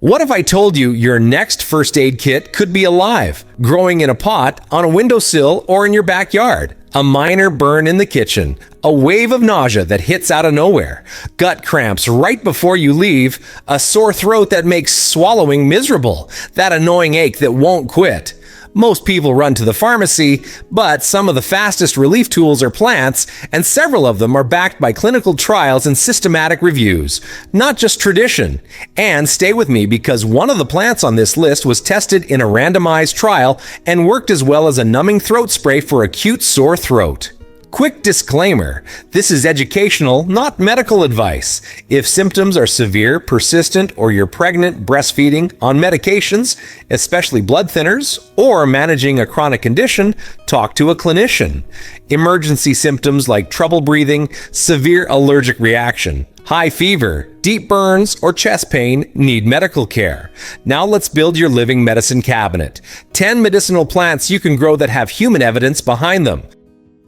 What if I told you your next first aid kit could be alive, growing in a pot, on a windowsill, or in your backyard? A minor burn in the kitchen, a wave of nausea that hits out of nowhere, gut cramps right before you leave, a sore throat that makes swallowing miserable, that annoying ache that won't quit. Most people run to the pharmacy, but some of the fastest relief tools are plants, and several of them are backed by clinical trials and systematic reviews, not just tradition. And stay with me because one of the plants on this list was tested in a randomized trial and worked as well as a numbing throat spray for acute sore throat. Quick disclaimer, this is educational, not medical advice. If symptoms are severe, persistent, or you're pregnant, breastfeeding, on medications, especially blood thinners, or managing a chronic condition, talk to a clinician. Emergency symptoms like trouble breathing, severe allergic reaction, high fever, deep burns, or chest pain need medical care. Now let's build your living medicine cabinet. 10 medicinal plants you can grow that have human evidence behind them.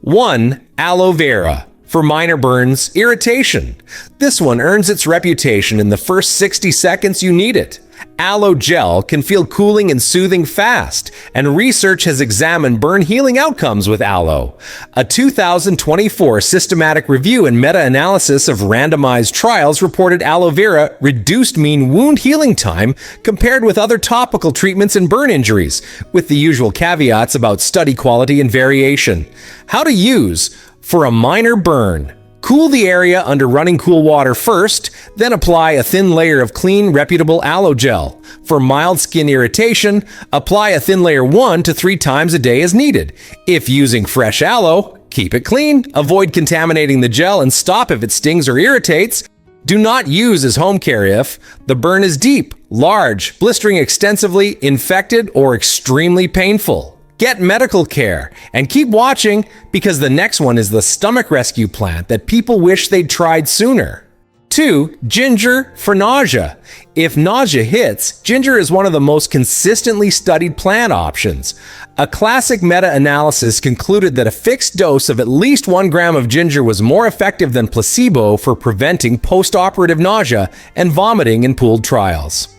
1. Aloe Vera. For minor burns, irritation. This one earns its reputation in the first 60 seconds you need it. Aloe gel can feel cooling and soothing fast, and research has examined burn healing outcomes with aloe. A 2024 systematic review and meta-analysis of randomized trials reported aloe vera reduced mean wound healing time compared with other topical treatments in burn injuries, with the usual caveats about study quality and variation. How to use for a minor burn. Cool the area under running cool water first, then apply a thin layer of clean, reputable aloe gel. For mild skin irritation, apply a thin layer 1 to 3 times a day as needed. If using fresh aloe, keep it clean, avoid contaminating the gel, and stop if it stings or irritates. Do not use as home care if the burn is deep, large, blistering extensively, infected, or extremely painful. Get medical care and keep watching because the next one is the stomach rescue plant that people wish they'd tried sooner. 2. Ginger for nausea. If nausea hits, ginger is one of the most consistently studied plant options. A classic meta-analysis concluded that a fixed dose of at least 1 gram of ginger was more effective than placebo for preventing post-operative nausea and vomiting in pooled trials.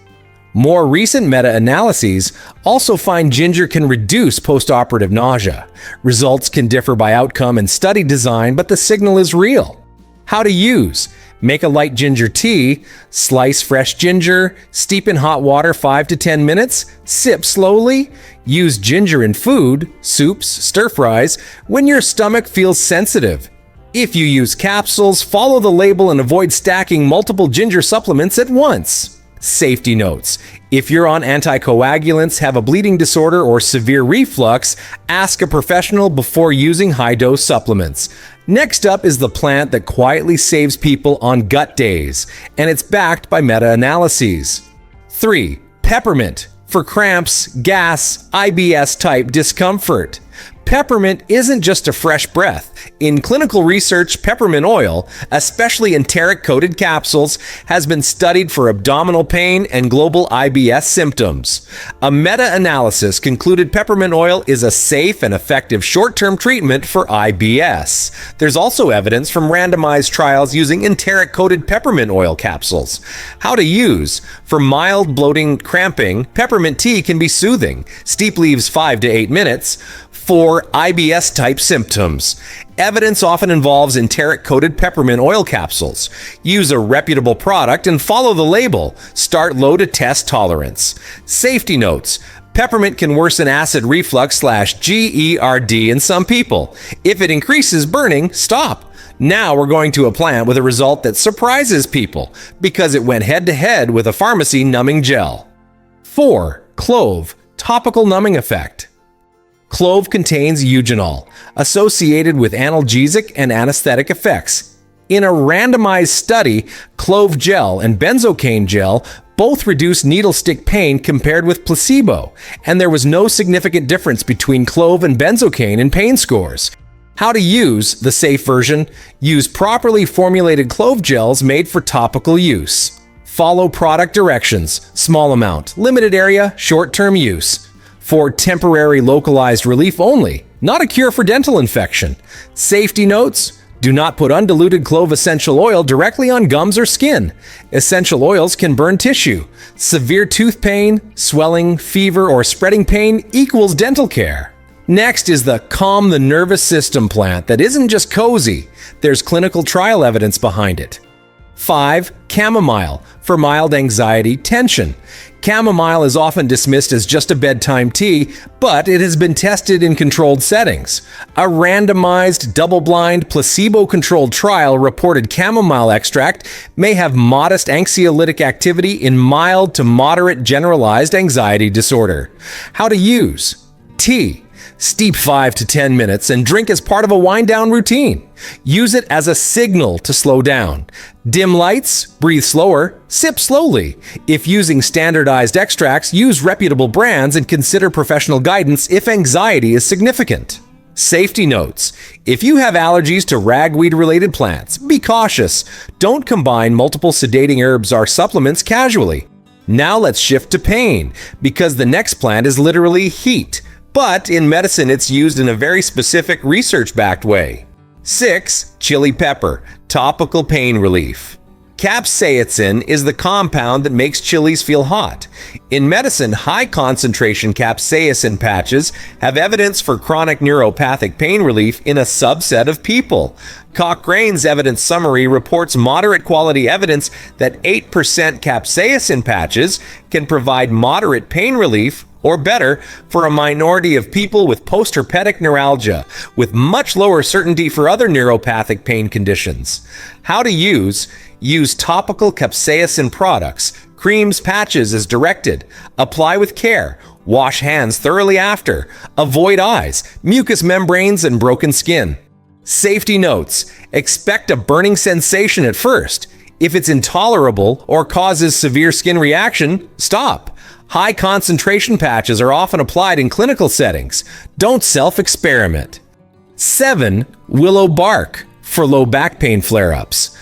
More recent meta-analyses also find ginger can reduce post-operative nausea. Results can differ by outcome and study design, but the signal is real. How to use. Make a light ginger tea, slice fresh ginger, steep in hot water 5 to 10 minutes, sip slowly. Use ginger in food, soups, stir-fries, when your stomach feels sensitive. If you use capsules, follow the label and avoid stacking multiple ginger supplements at once. Safety notes. If you're on anticoagulants, have a bleeding disorder, or severe reflux, ask a professional before using high-dose supplements. Next up is the plant that quietly saves people on gut days, and it's backed by meta-analyses. 3. Peppermint. For cramps, gas, IBS-type discomfort. Peppermint isn't just a fresh breath. In clinical research, peppermint oil, especially enteric-coated capsules, has been studied for abdominal pain and global IBS symptoms. A meta-analysis concluded peppermint oil is a safe and effective short-term treatment for IBS. There's also evidence from randomized trials using enteric-coated peppermint oil capsules. How to use. For mild bloating, cramping, peppermint tea can be soothing. Steep leaves 5 to 8 minutes. For IBS-type symptoms. Evidence often involves enteric-coated peppermint oil capsules. Use a reputable product and follow the label. Start low to test tolerance. Safety notes. Peppermint can worsen acid reflux/GERD in some people. If it increases burning, stop. Now we're going to a plant with a result that surprises people because it went head-to-head with a pharmacy numbing gel. 4. Clove. Topical numbing effect. Clove contains eugenol, associated with analgesic and anesthetic effects. In a randomized study, clove gel and benzocaine gel both reduced needle stick pain compared with placebo, and there was no significant difference between clove and benzocaine in pain scores. How to use. The safe version. Use properly formulated clove gels made for topical use. Follow product directions. Small amount, limited area, short-term use. For temporary localized relief only, not a cure for dental infection. Safety notes. Do not put undiluted clove essential oil directly on gums or skin. Essential oils can burn tissue. Severe tooth pain, swelling, fever, or spreading pain equals dental care. Next is the calm the nervous system plant that isn't just cozy. There's clinical trial evidence behind it. 5. Chamomile, for mild anxiety, tension. Chamomile is often dismissed as just a bedtime tea, but it has been tested in controlled settings. A randomized, double-blind, placebo-controlled trial reported chamomile extract may have modest anxiolytic activity in mild to moderate generalized anxiety disorder. How to use: tea. Steep 5 to 10 minutes and drink as part of a wind-down routine. Use it as a signal to slow down. Dim lights, breathe slower, sip slowly. If using standardized extracts, use reputable brands and consider professional guidance if anxiety is significant. Safety notes: if you have allergies to ragweed-related plants, be cautious. Don't combine multiple sedating herbs or supplements casually. Now let's shift to pain, because the next plant is literally heat. But in medicine, it's used in a very specific research-backed way. 6. Chili pepper, topical pain relief. Capsaicin is the compound that makes chilies feel hot. In medicine, high-concentration capsaicin patches have evidence for chronic neuropathic pain relief in a subset of people. Cochrane's evidence summary reports moderate-quality evidence that 8% capsaicin patches can provide moderate pain relief or better for a minority of people with postherpetic neuralgia, with much lower certainty for other neuropathic pain conditions. How to use: use topical capsaicin products, creams, patches as directed. Apply with care. Wash hands thoroughly after. Avoid eyes, mucous membranes, and broken skin. Safety notes: expect a burning sensation at first. If it's intolerable or causes severe skin reaction, stop. High concentration patches are often applied in clinical settings. Don't self-experiment. 7. Willow Bark, for low back pain flare-ups.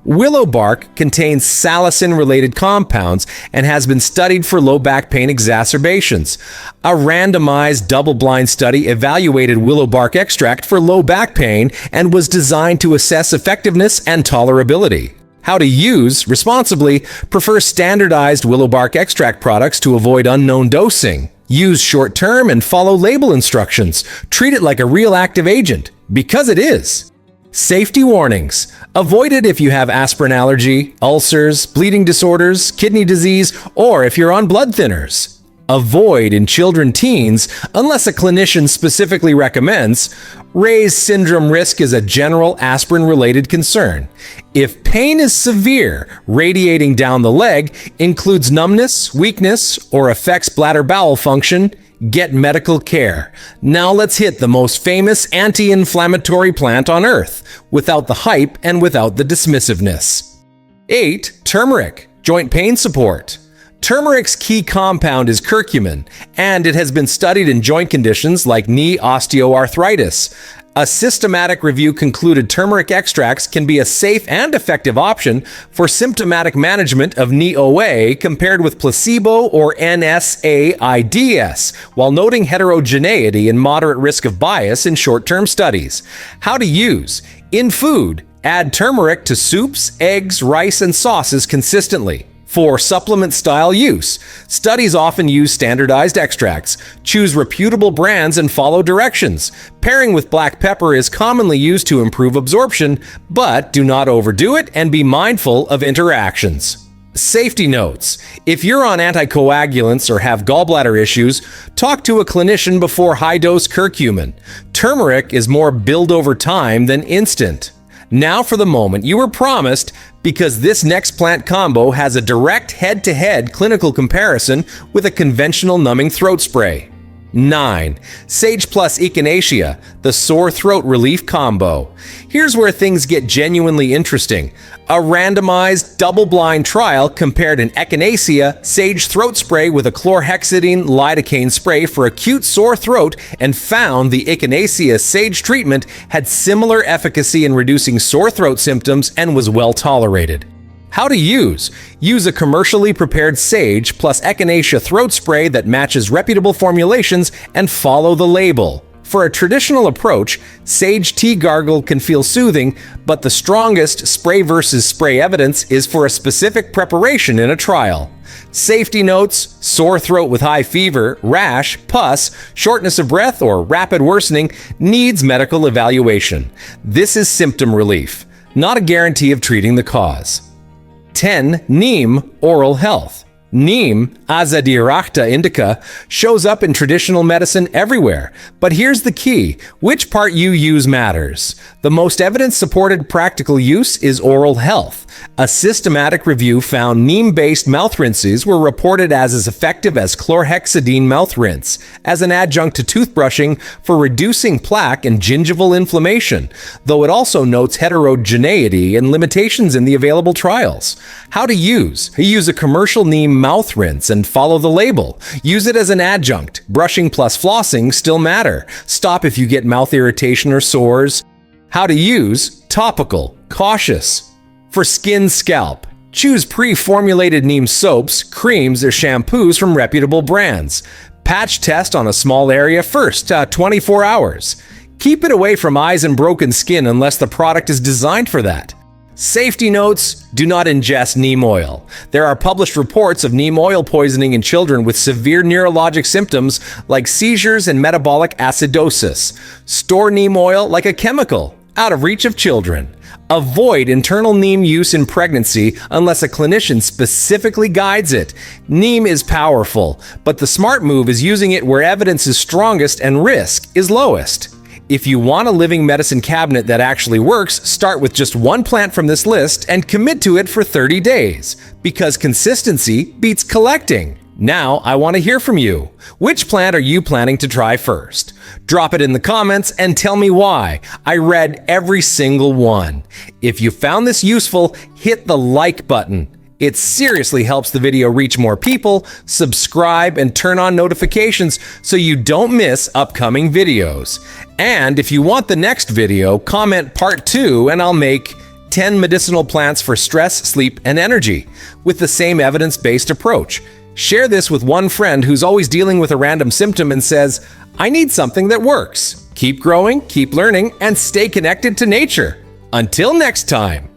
Willow bark contains salicin-related compounds and has been studied for low back pain exacerbations. A randomized double-blind study evaluated willow bark extract for low back pain and was designed to assess effectiveness and tolerability. How to use responsibly: prefer standardized willow bark extract products to avoid unknown dosing. Use short-term and follow label instructions. Treat it like a real active agent, because it is. Safety warnings: avoid it if you have aspirin allergy, ulcers, bleeding disorders, kidney disease, or if you're on blood thinners. Avoid in children, teens, unless a clinician specifically recommends. Ray's syndrome risk is a general aspirin-related concern. If pain is severe, radiating down the leg, includes numbness, weakness, or affects bladder bowel function, get medical care. Now let's hit the most famous anti-inflammatory plant on earth, without the hype and without the dismissiveness. 8. Turmeric, joint pain support. Turmeric's key compound is curcumin, and it has been studied in joint conditions like knee osteoarthritis. A systematic review concluded turmeric extracts can be a safe and effective option for symptomatic management of knee OA compared with placebo or NSAIDs, while noting heterogeneity and moderate risk of bias in short-term studies. How to use: in food, add turmeric to soups, eggs, rice, and sauces consistently. For supplement-style use, studies often use standardized extracts. Choose reputable brands and follow directions. Pairing with black pepper is commonly used to improve absorption, but do not overdo it and be mindful of interactions. Safety notes: if you're on anticoagulants or have gallbladder issues, talk to a clinician before high-dose curcumin. Turmeric is more build over time than instant. Now for the moment you were promised, because this next plant combo has a direct head-to-head clinical comparison with a conventional numbing throat spray. 9. Sage plus Echinacea, the sore throat relief combo. Here's where things get genuinely interesting. A randomized, double-blind trial compared an Echinacea sage throat spray with a chlorhexidine lidocaine spray for acute sore throat and found the Echinacea sage treatment had similar efficacy in reducing sore throat symptoms and was well tolerated. How to use: use a commercially prepared sage plus Echinacea throat spray that matches reputable formulations and follow the label. For a traditional approach, sage tea gargle can feel soothing, but the strongest spray versus spray evidence is for a specific preparation in a trial. Safety notes: sore throat with high fever, rash, pus, shortness of breath, or rapid worsening needs medical evaluation. This is symptom relief, not a guarantee of treating the cause. 10. Neem oral health. Neem, Azadirachta indica, shows up in traditional medicine everywhere. But here's the key: which part you use matters. The most evidence-supported practical use is oral health. A systematic review found neem-based mouth rinses were reported as effective as chlorhexidine mouth rinse, as an adjunct to toothbrushing for reducing plaque and gingival inflammation, though it also notes heterogeneity and limitations in the available trials. How to use: use a commercial neem mouth rinse and follow the label. Use it as an adjunct. Brushing plus flossing still matter. Stop if you get mouth irritation or sores. How to use: topical, cautious. For skin, scalp, choose pre-formulated neem soaps, creams, or shampoos from reputable brands. Patch test on a small area first, 24 hours. Keep it away from eyes and broken skin unless the product is designed for that. Safety notes: do not ingest neem oil. There are published reports of neem oil poisoning in children with severe neurologic symptoms like seizures and metabolic acidosis. Store neem oil like a chemical, out of reach of children. Avoid internal neem use in pregnancy unless a clinician specifically guides it. Neem is powerful, but the smart move is using it where evidence is strongest and risk is lowest. If you want a living medicine cabinet that actually works, start with just one plant from this list and commit to it for 30 days, because consistency beats collecting. Now, I want to hear from you. Which plant are you planning to try first? Drop it in the comments and tell me why. I read every single one. If you found this useful, hit the like button. It seriously helps the video reach more people. Subscribe and turn on notifications so you don't miss upcoming videos. And if you want the next video, comment part 2 and I'll make 10 medicinal plants for stress, sleep, and energy with the same evidence-based approach. Share this with one friend who's always dealing with a random symptom and says, I need something that works. Keep growing, keep learning, and stay connected to nature. Until next time.